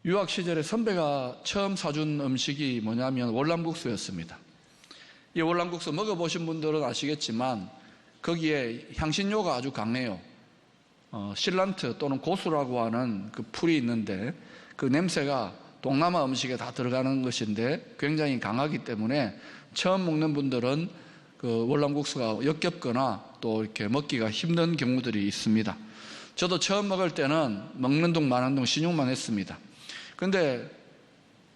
유학 시절에 선배가 처음 사준 음식이 뭐냐면 월남국수였습니다. 이 월남국수 먹어보신 분들은 아시겠지만 거기에 향신료가 아주 강해요. 실란트 또는 고수라고 하는 그 풀이 있는데 그 냄새가 동남아 음식에 다 들어가는 것인데 굉장히 강하기 때문에 처음 먹는 분들은 그 월남국수가 역겹거나 또 이렇게 먹기가 힘든 경우들이 있습니다. 저도 처음 먹을 때는 먹는 둥 마는 둥 신용만 했습니다. 근데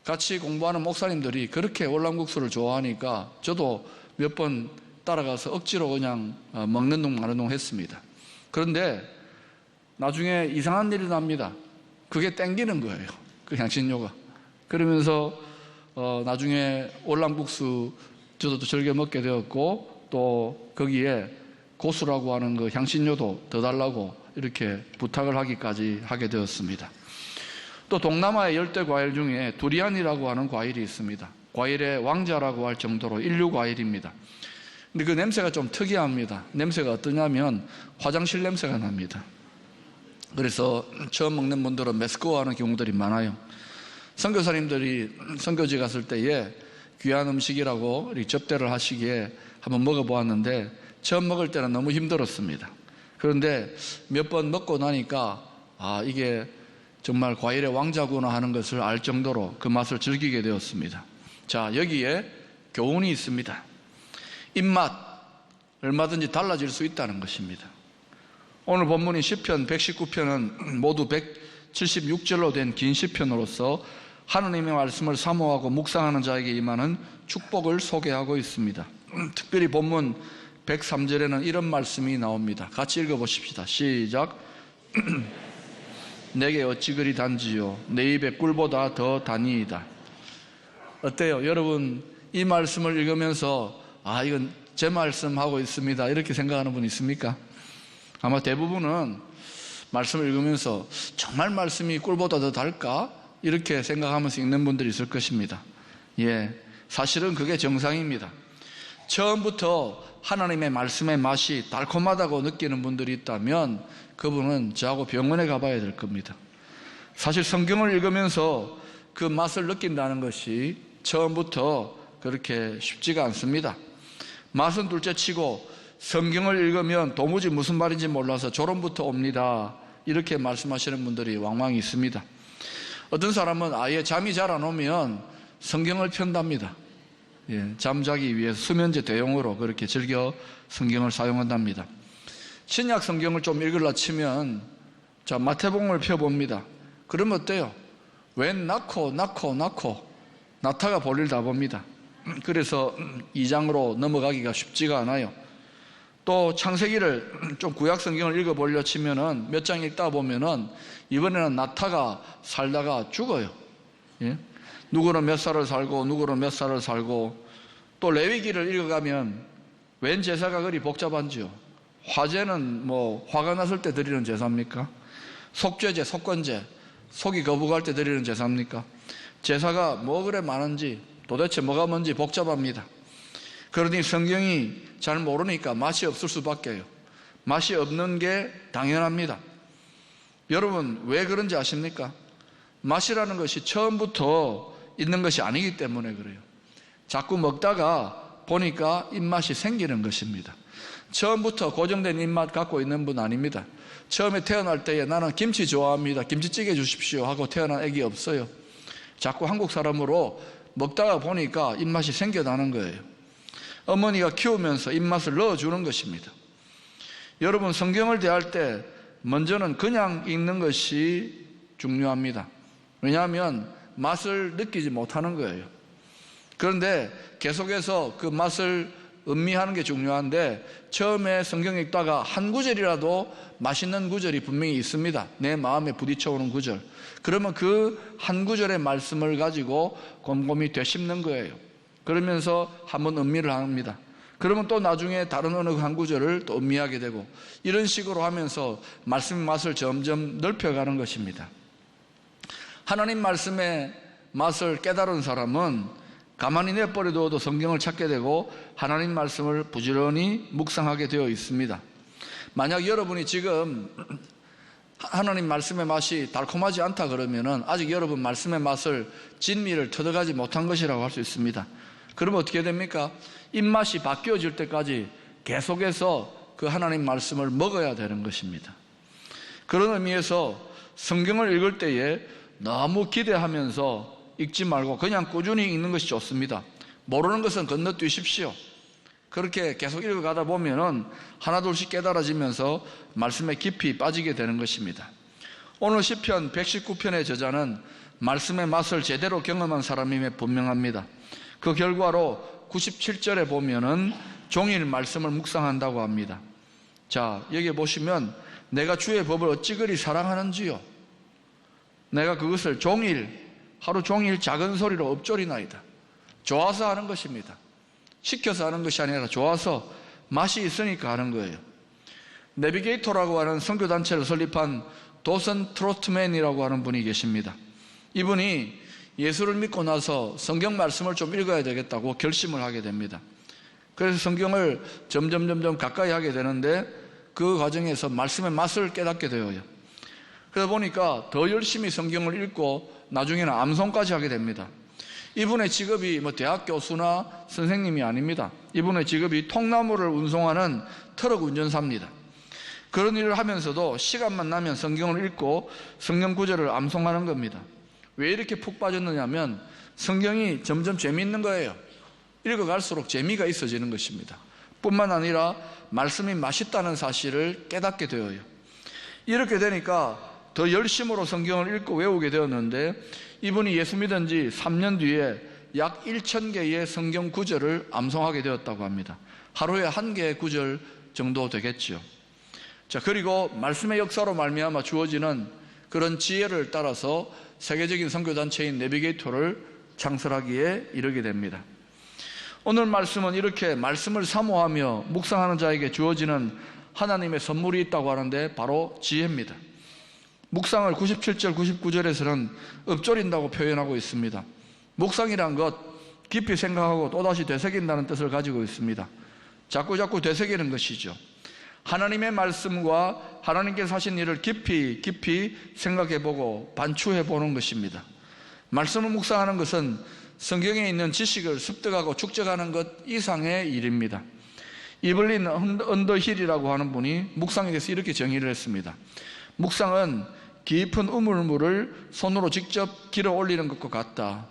같이 공부하는 목사님들이 그렇게 월남국수를 좋아하니까 저도 몇 번 따라가서 억지로 그냥 먹는 둥 마는 둥 했습니다. 그런데 나중에 이상한 일이 납니다. 그게 땡기는 거예요. 그 향신료가. 그러면서 나중에 월남국수 저도 즐겨 먹게 되었고 또 거기에 고수라고 하는 그 향신료도 더 달라고 이렇게 부탁을 하기까지 하게 되었습니다. 또 동남아의 열대 과일 중에 두리안이라고 하는 과일이 있습니다. 과일의 왕자라고 할 정도로 인류 과일입니다. 근데 그 냄새가 좀 특이합니다. 냄새가 어떠냐면 화장실 냄새가 납니다. 그래서 처음 먹는 분들은 메스꺼워하는 경우들이 많아요. 선교사님들이 선교지 갔을 때에 귀한 음식이라고 접대를 하시기에 한번 먹어보았는데 처음 먹을 때는 너무 힘들었습니다. 그런데 몇 번 먹고 나니까 이게 정말 과일의 왕자구나 하는 것을 알 정도로 그 맛을 즐기게 되었습니다. 자, 여기에 교훈이 있습니다. 입맛 얼마든지 달라질 수 있다는 것입니다. 오늘 본문인 시편 119편은 모두 176절로 된 긴 시편으로서 하느님의 말씀을 사모하고 묵상하는 자에게 임하는 축복을 소개하고 있습니다. 특별히 본문 103절에는 이런 말씀이 나옵니다. 같이 읽어보십시다. 시작. 내게 어찌 그리 단지요 내 입에 꿀보다 더 다니이다. 어때요? 여러분 이 말씀을 읽으면서 이건 제 말씀하고 있습니다 이렇게 생각하는 분 있습니까? 아마 대부분은 말씀을 읽으면서 정말 말씀이 꿀보다 더 달까? 이렇게 생각하면서 읽는 분들이 있을 것입니다. 사실은 그게 정상입니다. 처음부터 하나님의 말씀의 맛이 달콤하다고 느끼는 분들이 있다면 그분은 저하고 병원에 가봐야 될 겁니다. 사실 성경을 읽으면서 그 맛을 느낀다는 것이 처음부터 그렇게 쉽지가 않습니다. 맛은 둘째치고 성경을 읽으면 도무지 무슨 말인지 몰라서 졸음부터 옵니다 이렇게 말씀하시는 분들이 왕왕 있습니다. 어떤 사람은 아예 잠이 잘 안 오면 성경을 편답니다. 잠자기 위해서 수면제 대용으로 그렇게 즐겨 성경을 사용한답니다. 신약 성경을 좀 읽으려 치면 마태복음을 펴봅니다. 그러면 어때요? 웬 낳고 낳다가 볼일 다 봅니다. 그래서 2장으로 넘어가기가 쉽지가 않아요. 또 창세기를 좀 구약 성경을 읽어보려 치면은 몇 장 읽다 보면은 이번에는 낳다가 살다가 죽어요. 누구는 몇 살을 살고 누구는 몇 살을 살고 또 레위기를 읽어가면 웬 제사가 그리 복잡한지요. 화제는 화가 났을 때 드리는 제사입니까? 속죄제, 속건제, 속이 거북할 때 드리는 제사입니까? 제사가 뭐 그래 많은지 도대체 뭐가 뭔지 복잡합니다. 그러니 성경이 잘 모르니까 맛이 없을 수밖에요. 맛이 없는 게 당연합니다. 여러분 왜 그런지 아십니까? 맛이라는 것이 처음부터 있는 것이 아니기 때문에 그래요. 자꾸 먹다가 보니까 입맛이 생기는 것입니다. 처음부터 고정된 입맛 갖고 있는 분 아닙니다. 처음에 태어날 때에 나는 김치 좋아합니다 김치찌개 주십시오 하고 태어난 애기 없어요. 자꾸 한국 사람으로 먹다가 보니까 입맛이 생겨나는 거예요. 어머니가 키우면서 입맛을 넣어주는 것입니다. 여러분 성경을 대할 때 먼저는 그냥 읽는 것이 중요합니다. 왜냐하면 맛을 느끼지 못하는 거예요. 그런데 계속해서 그 맛을 음미하는 게 중요한데 처음에 성경 읽다가 한 구절이라도 맛있는 구절이 분명히 있습니다. 내 마음에 부딪혀오는 구절. 그러면 그 한 구절의 말씀을 가지고 곰곰이 되씹는 거예요. 그러면서 한번 음미를 합니다. 그러면 또 나중에 다른 어느 한 구절을 또 음미하게 되고 이런 식으로 하면서 말씀의 맛을 점점 넓혀가는 것입니다. 하나님 말씀의 맛을 깨달은 사람은 가만히 내버려둬도 성경을 찾게 되고 하나님 말씀을 부지런히 묵상하게 되어 있습니다. 만약 여러분이 지금 하나님 말씀의 맛이 달콤하지 않다 그러면은 아직 여러분 말씀의 맛을, 진미를 터득하지 못한 것이라고 할 수 있습니다. 그러면 어떻게 됩니까? 입맛이 바뀌어질 때까지 계속해서 그 하나님 말씀을 먹어야 되는 것입니다. 그런 의미에서 성경을 읽을 때에 너무 기대하면서 읽지 말고 그냥 꾸준히 읽는 것이 좋습니다. 모르는 것은 건너뛰십시오. 그렇게 계속 읽어가다 보면은 하나둘씩 깨달아지면서 말씀에 깊이 빠지게 되는 것입니다. 오늘 시편 119편의 저자는 말씀의 맛을 제대로 경험한 사람임에 분명합니다. 그 결과로 97절에 보면은 종일 말씀을 묵상한다고 합니다. 자, 여기 보시면 내가 주의 법을 어찌 그리 사랑하는지요. 내가 그것을 종일, 하루 종일 작은 소리로 읊조리나이다. 좋아서 하는 것입니다. 시켜서 하는 것이 아니라 좋아서 맛이 있으니까 하는 거예요. 내비게이터라고 하는 선교단체를 설립한 도선 트로트맨이라고 하는 분이 계십니다. 이분이 예수를 믿고 나서 성경 말씀을 좀 읽어야 되겠다고 결심을 하게 됩니다. 그래서 성경을 점점 가까이 하게 되는데 그 과정에서 말씀의 맛을 깨닫게 되어요. 그러다 보니까 더 열심히 성경을 읽고 나중에는 암송까지 하게 됩니다. 이분의 직업이 대학 교수나 선생님이 아닙니다. 이분의 직업이 통나무를 운송하는 트럭 운전사입니다. 그런 일을 하면서도 시간만 나면 성경을 읽고 성경 구절을 암송하는 겁니다. 왜 이렇게 푹 빠졌느냐면 성경이 점점 재미있는 거예요. 읽어갈수록 재미가 있어지는 것입니다. 뿐만 아니라 말씀이 맛있다는 사실을 깨닫게 되어요. 이렇게 되니까 더 열심으로 성경을 읽고 외우게 되었는데 이분이 예수 믿은 지 3년 뒤에 약 1,000개의 성경 구절을 암송하게 되었다고 합니다. 하루에 1개의 구절 정도 되겠지요. 자, 그리고 말씀의 역사로 말미암아 주어지는 그런 지혜를 따라서 세계적인 선교단체인 내비게이터를 창설하기에 이르게 됩니다. 오늘 말씀은 이렇게 말씀을 사모하며 묵상하는 자에게 주어지는 하나님의 선물이 있다고 하는데 바로 지혜입니다. 묵상을 97절, 99절에서는 읊조린다고 표현하고 있습니다. 묵상이란 것, 깊이 생각하고 또다시 되새긴다는 뜻을 가지고 있습니다. 자꾸 되새기는 것이죠. 하나님의 말씀과 하나님께서 하신 일을 깊이 생각해보고 반추해보는 것입니다. 말씀을 묵상하는 것은 성경에 있는 지식을 습득하고 축적하는 것 이상의 일입니다. 이블린 언더힐이라고 하는 분이 묵상에 대해서 이렇게 정의를 했습니다. 묵상은 깊은 우물물을 손으로 직접 길어 올리는 것과 같다.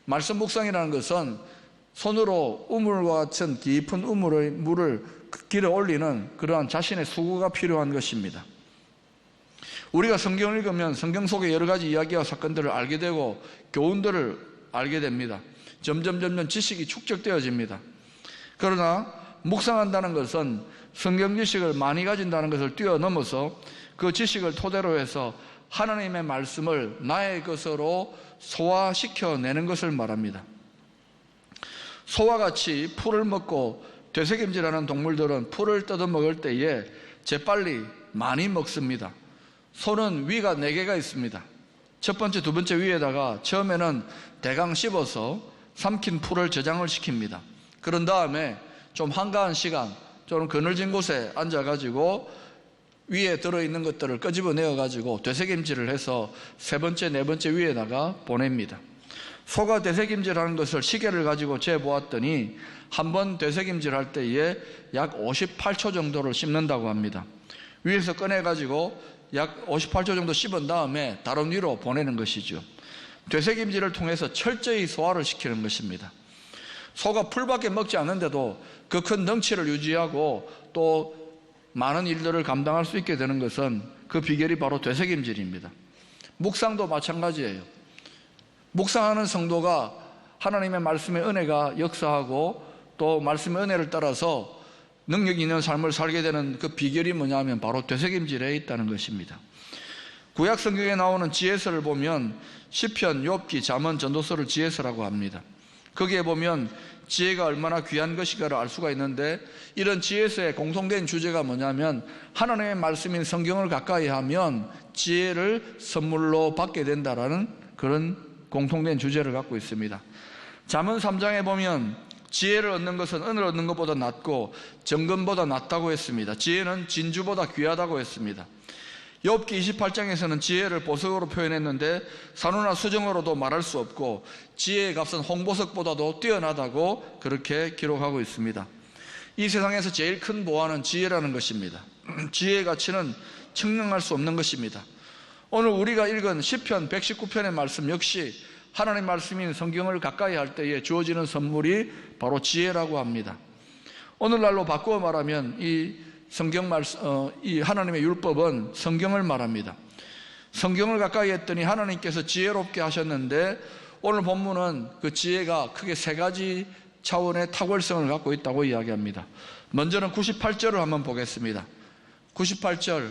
말씀 묵상이라는 것은 손으로 우물과 같은 깊은 우물의 물을 길어 올리는 그러한 자신의 수고가 필요한 것입니다. 우리가 성경을 읽으면 성경 속의 여러 가지 이야기와 사건들을 알게 되고 교훈들을 알게 됩니다. 점점 지식이 축적되어집니다. 그러나 묵상한다는 것은 성경 지식을 많이 가진다는 것을 뛰어넘어서 그 지식을 토대로 해서 하나님의 말씀을 나의 것으로 소화시켜내는 것을 말합니다. 소와 같이 풀을 먹고 되새김질하는 동물들은 풀을 뜯어먹을 때에 재빨리 많이 먹습니다. 소는 위가 4개가 있습니다. 첫 번째, 두 번째 위에다가 처음에는 대강 씹어서 삼킨 풀을 저장을 시킵니다. 그런 다음에 좀 한가한 시간, 좀 그늘진 곳에 앉아가지고 위에 들어있는 것들을 끄집어내어가지고 되새김질을 해서 세 번째, 네 번째 위에다가 보냅니다. 소가 되새김질하는 것을 시계를 가지고 재보았더니 한 번 되새김질할 때에 약 58초 정도를 씹는다고 합니다. 위에서 꺼내가지고 약 58초 정도 씹은 다음에 다른 위로 보내는 것이죠. 되새김질을 통해서 철저히 소화를 시키는 것입니다. 소가 풀밖에 먹지 않는데도 그 큰 덩치를 유지하고 또 많은 일들을 감당할 수 있게 되는 것은 그 비결이 바로 되새김질입니다. 묵상도 마찬가지예요. 묵상하는 성도가 하나님의 말씀의 은혜가 역사하고 또 말씀의 은혜를 따라서 능력 있는 삶을 살게 되는 그 비결이 뭐냐면 바로 되새김질에 있다는 것입니다. 구약 성경에 나오는 지혜서를 보면 시편, 욥기, 잠언, 전도서를 지혜서라고 합니다. 거기에 보면 지혜가 얼마나 귀한 것인가를 알 수가 있는데 이런 지혜서의 공통된 주제가 뭐냐면 하나님의 말씀인 성경을 가까이 하면 지혜를 선물로 받게 된다라는 그런 공통된 주제를 갖고 있습니다. 잠언 3장에 보면 지혜를 얻는 것은 은을 얻는 것보다 낫고 정금보다 낫다고 했습니다. 지혜는 진주보다 귀하다고 했습니다. 욥기 28장에서는 지혜를 보석으로 표현했는데 산호나 수정으로도 말할 수 없고 지혜의 값은 홍보석보다도 뛰어나다고 그렇게 기록하고 있습니다. 이 세상에서 제일 큰 보화는 지혜라는 것입니다. 지혜의 가치는 측량할 수 없는 것입니다. 오늘 우리가 읽은 시편 119편의 말씀 역시 하나님 말씀인 성경을 가까이 할 때에 주어지는 선물이 바로 지혜라고 합니다. 오늘날로 바꾸어 말하면 이 성경 말씀, 이 하나님의 율법은 성경을 말합니다. 성경을 가까이 했더니 하나님께서 지혜롭게 하셨는데 오늘 본문은 그 지혜가 크게 세 가지 차원의 탁월성을 갖고 있다고 이야기합니다. 먼저는 98절을 한번 보겠습니다. 98절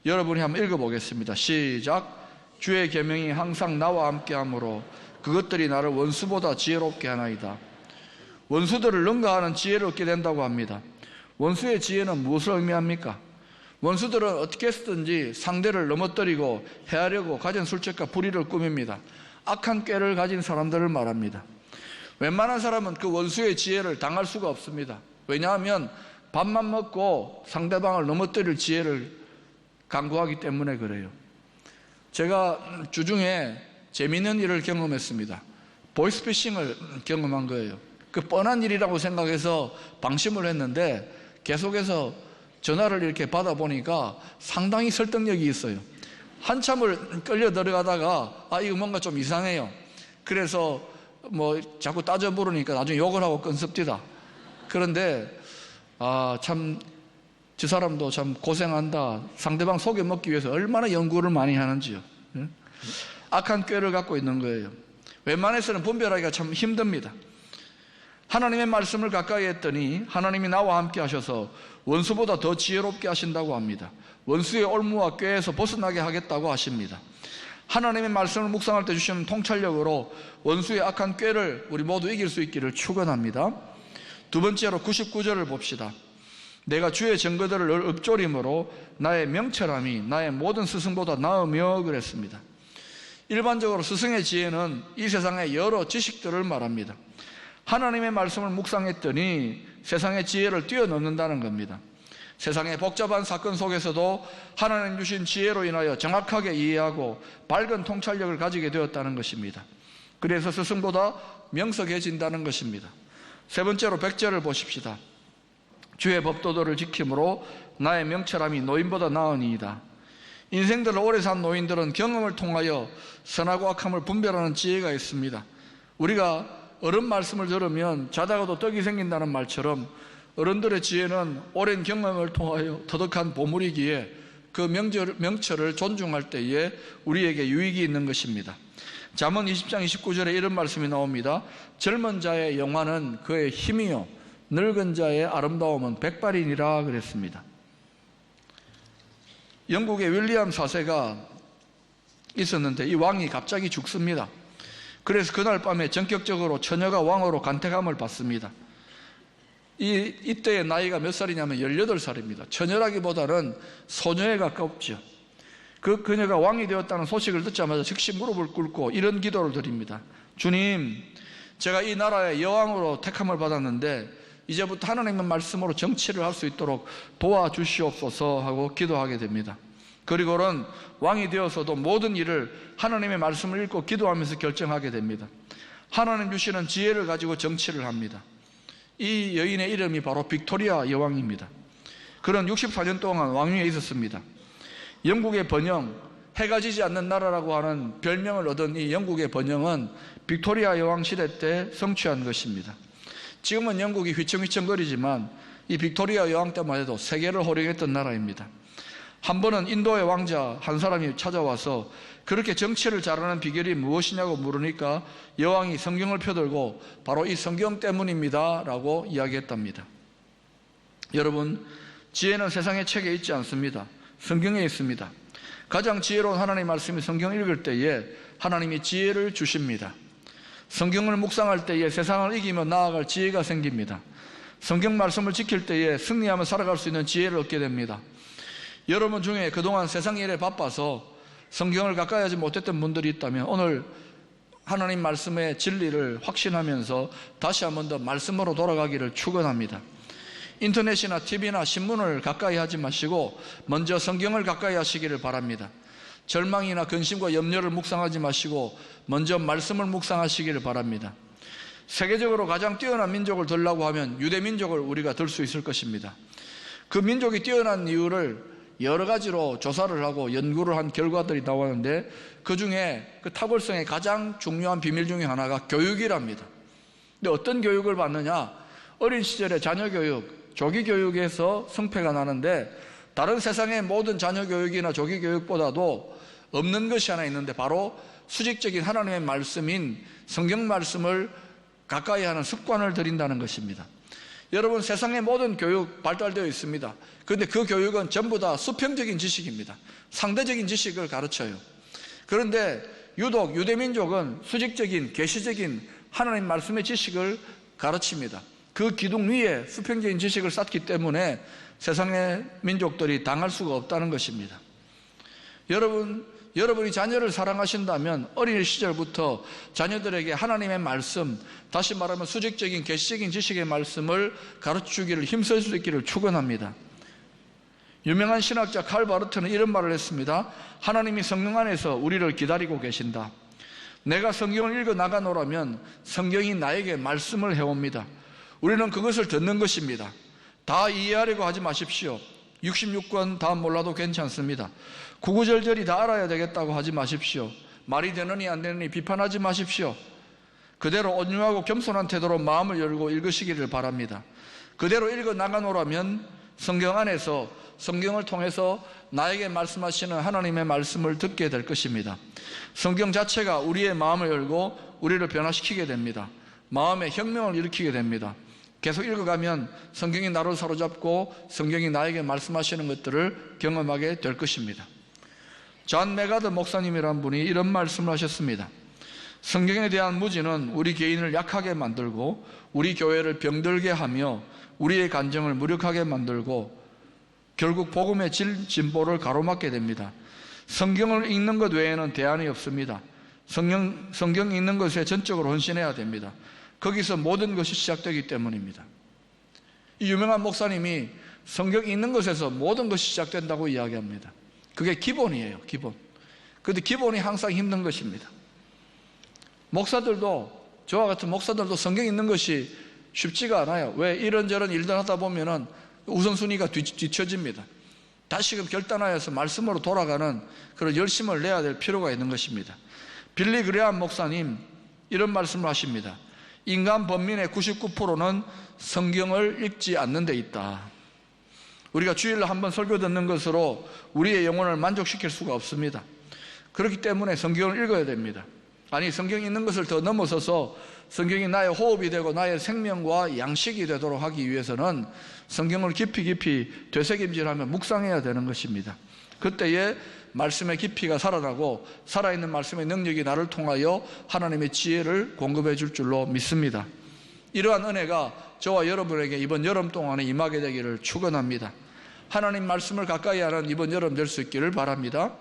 여러분이 한번 읽어보겠습니다. 시작. 주의 계명이 항상 나와 함께하므로 그것들이 나를 원수보다 지혜롭게 하나이다. 원수들을 능가하는 지혜를 얻게 된다고 합니다. 원수의 지혜는 무엇을 의미합니까? 원수들은 어떻게 해서든지 상대를 넘어뜨리고 해하려고 가진 술책과 불의를 꾸밉니다. 악한 꾀를 가진 사람들을 말합니다. 웬만한 사람은 그 원수의 지혜를 당할 수가 없습니다. 왜냐하면 밥만 먹고 상대방을 넘어뜨릴 지혜를 강구하기 때문에 그래요. 제가 주중에 재미있는 일을 경험했습니다. 보이스피싱을 경험한 거예요. 그 뻔한 일이라고 생각해서 방심을 했는데 계속해서 전화를 이렇게 받아보니까 상당히 설득력이 있어요. 한참을 끌려 들어가다가 이거 뭔가 좀 이상해요. 그래서 뭐 자꾸 따져 물으니까 나중에 욕을 하고 끊습니다. 그런데 참 저 사람도 참 고생한다. 상대방 속여먹기 위해서 얼마나 연구를 많이 하는지요. 악한 꾀를 갖고 있는 거예요. 웬만해서는 분별하기가 참 힘듭니다. 하나님의 말씀을 가까이 했더니 하나님이 나와 함께 하셔서 원수보다 더 지혜롭게 하신다고 합니다. 원수의 올무와 꾀에서 벗어나게 하겠다고 하십니다. 하나님의 말씀을 묵상할 때 주시는 통찰력으로 원수의 악한 꾀를 우리 모두 이길 수 있기를 축원합니다. 두 번째로 99절을 봅시다. 내가 주의 증거들을 늘 읊조림으로 나의 명철함이 나의 모든 스승보다 나으며 그랬습니다. 일반적으로 스승의 지혜는 이 세상의 여러 지식들을 말합니다. 하나님의 말씀을 묵상했더니 세상의 지혜를 뛰어넘는다는 겁니다. 세상의 복잡한 사건 속에서도 하나님 주신 지혜로 인하여 정확하게 이해하고 밝은 통찰력을 가지게 되었다는 것입니다. 그래서 스승보다 명석해진다는 것입니다. 세 번째로 100절을 보십시다. 주의 법도들을 지킴으로 나의 명철함이 노인보다 나으니이다. 인생들을 오래 산 노인들은 경험을 통하여 선하고 악함을 분별하는 지혜가 있습니다. 우리가 어른 말씀을 들으면 자다가도 떡이 생긴다는 말처럼 어른들의 지혜는 오랜 경험을 통하여 터득한 보물이기에 그 명철을 존중할 때에 우리에게 유익이 있는 것입니다. 잠언 20장 29절에 이런 말씀이 나옵니다. 젊은 자의 영화는 그의 힘이요 늙은 자의 아름다움은 백발이니라 그랬습니다. 영국의 윌리엄 4세가 있었는데 이 왕이 갑자기 죽습니다. 그래서 그날 밤에 전격적으로 처녀가 왕으로 간택함을 받습니다. 이때의 나이가 몇 살이냐면 18살입니다. 처녀라기보다는 소녀에 가깝죠. 그 그녀가 왕이 되었다는 소식을 듣자마자 즉시 무릎을 꿇고 이런 기도를 드립니다. 주님, 제가 이 나라의 여왕으로 택함을 받았는데 이제부터 하나님의 말씀으로 정치를 할 수 있도록 도와주시옵소서 하고 기도하게 됩니다. 그리고는 왕이 되어서도 모든 일을 하나님의 말씀을 읽고 기도하면서 결정하게 됩니다. 하나님 주시는 지혜를 가지고 정치를 합니다. 이 여인의 이름이 바로 빅토리아 여왕입니다. 그런 64년 동안 왕위에 있었습니다. 영국의 번영, 해가 지지 않는 나라라고 하는 별명을 얻은 이 영국의 번영은 빅토리아 여왕 시대 때 성취한 것입니다. 지금은 영국이 휘청휘청거리지만 이 빅토리아 여왕 때만 해도 세계를 호령했던 나라입니다. 한 번은 인도의 왕자 한 사람이 찾아와서 그렇게 정치를 잘하는 비결이 무엇이냐고 물으니까 여왕이 성경을 펴들고 바로 이 성경 때문입니다 라고 이야기했답니다. 여러분, 지혜는 세상의 책에 있지 않습니다. 성경에 있습니다. 가장 지혜로운 하나님의 말씀이 성경을 읽을 때에 하나님이 지혜를 주십니다. 성경을 묵상할 때에 세상을 이기며 나아갈 지혜가 생깁니다. 성경 말씀을 지킬 때에 승리하며 살아갈 수 있는 지혜를 얻게 됩니다. 여러분 중에 그동안 세상 일에 바빠서 성경을 가까이 하지 못했던 분들이 있다면 오늘 하나님 말씀의 진리를 확신하면서 다시 한 번 더 말씀으로 돌아가기를 축원합니다. 인터넷이나 TV나 신문을 가까이 하지 마시고 먼저 성경을 가까이 하시기를 바랍니다. 절망이나 근심과 염려를 묵상하지 마시고 먼저 말씀을 묵상하시기를 바랍니다. 세계적으로 가장 뛰어난 민족을 들라고 하면 유대 민족을 우리가 들 수 있을 것입니다. 그 민족이 뛰어난 이유를 여러 가지로 조사를 하고 연구를 한 결과들이 나왔는데 그 중에 그 탁월성의 가장 중요한 비밀 중에 하나가 교육이랍니다. 근데 어떤 교육을 받느냐? 어린 시절에 자녀 교육, 조기 교육에서 성패가 나는데 다른 세상의 모든 자녀 교육이나 조기 교육보다도 없는 것이 하나 있는데 바로 수직적인 하나님의 말씀인 성경 말씀을 가까이 하는 습관을 들인다는 것입니다. 여러분, 세상의 모든 교육 발달되어 있습니다. 그런데 그 교육은 전부 다 수평적인 지식입니다. 상대적인 지식을 가르쳐요. 그런데 유독 유대민족은 수직적인 계시적인 하나님 말씀의 지식을 가르칩니다. 그 기둥 위에 수평적인 지식을 쌓기 때문에 세상의 민족들이 당할 수가 없다는 것입니다. 여러분이 자녀를 사랑하신다면 어린 시절부터 자녀들에게 하나님의 말씀, 다시 말하면 수직적인 계시적인 지식의 말씀을 가르치기를 힘쓸 수 있기를 축원합니다. 유명한 신학자 칼 바르트는 이런 말을 했습니다. 하나님이 성령 안에서 우리를 기다리고 계신다. 내가 성경을 읽어 나가노라면 성경이 나에게 말씀을 해옵니다. 우리는 그것을 듣는 것입니다. 다 이해하려고 하지 마십시오. 66권 다 몰라도 괜찮습니다. 구구절절히 다 알아야 되겠다고 하지 마십시오. 말이 되느니 안 되느니 비판하지 마십시오. 그대로 온유하고 겸손한 태도로 마음을 열고 읽으시기를 바랍니다. 그대로 읽어 나가노라면 성경 안에서 성경을 통해서 나에게 말씀하시는 하나님의 말씀을 듣게 될 것입니다. 성경 자체가 우리의 마음을 열고 우리를 변화시키게 됩니다. 마음의 혁명을 일으키게 됩니다. 계속 읽어가면 성경이 나를 사로잡고 성경이 나에게 말씀하시는 것들을 경험하게 될 것입니다. 존 메가더 목사님이란 분이 이런 말씀을 하셨습니다. 성경에 대한 무지는 우리 개인을 약하게 만들고 우리 교회를 병들게 하며 우리의 간정을 무력하게 만들고 결국 복음의 진보를 가로막게 됩니다. 성경을 읽는 것 외에는 대안이 없습니다. 성경 읽는 것에 전적으로 헌신해야 됩니다. 거기서 모든 것이 시작되기 때문입니다. 이 유명한 목사님이 성경 읽는 것에서 모든 것이 시작된다고 이야기합니다. 그게 기본이에요, 기본. 그런데 기본이 항상 힘든 것입니다. 목사들도, 저와 같은 목사들도 성경 읽는 것이 쉽지가 않아요. 왜? 이런저런 일들 하다 보면은 우선순위가 뒤처집니다. 다시금 결단하여서 말씀으로 돌아가는 그런 열심을 내야 될 필요가 있는 것입니다. 빌리 그레함 목사님 이런 말씀을 하십니다. 인간 범민의 99%는 성경을 읽지 않는 데 있다. 우리가 주일날 한번 설교 듣는 것으로 우리의 영혼을 만족시킬 수가 없습니다. 그렇기 때문에 성경을 읽어야 됩니다. 아니, 성경 읽는 것을 더 넘어서서 성경이 나의 호흡이 되고 나의 생명과 양식이 되도록 하기 위해서는 성경을 깊이 되새김질하며 묵상해야 되는 것입니다. 그때에 말씀의 깊이가 살아나고 살아있는 말씀의 능력이 나를 통하여 하나님의 지혜를 공급해 줄 줄로 믿습니다. 이러한 은혜가 저와 여러분에게 이번 여름 동안에 임하게 되기를 축원합니다. 하나님 말씀을 가까이 하는 이번 여름 될 수 있기를 바랍니다.